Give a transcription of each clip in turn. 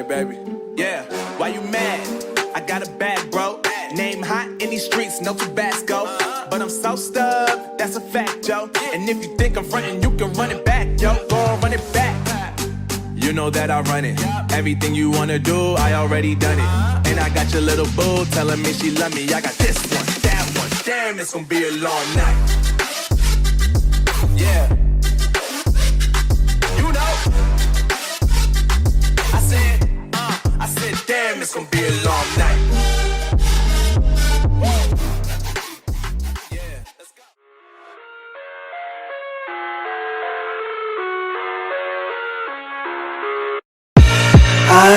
baby. Yeah, why you mad? I got a bag, bro. Name hot in these streets, no Tabasco. But I'm so stubbed, that's a fact, yo. And if you think I'm frontin', you can run it back, yo. Go on, run it back. You know that I run it. Everything you wanna do, I already done it. And I got your little boo telling me she love me. I got this one, that one. Damn, it's gonna be a long night. Yeah. You know. I said, damn, it's gonna be a long night. Yeah, let's go. I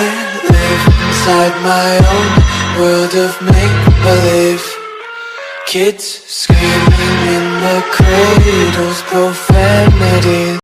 live inside my own world of make-believe. Kids screaming in the cradles, profanity.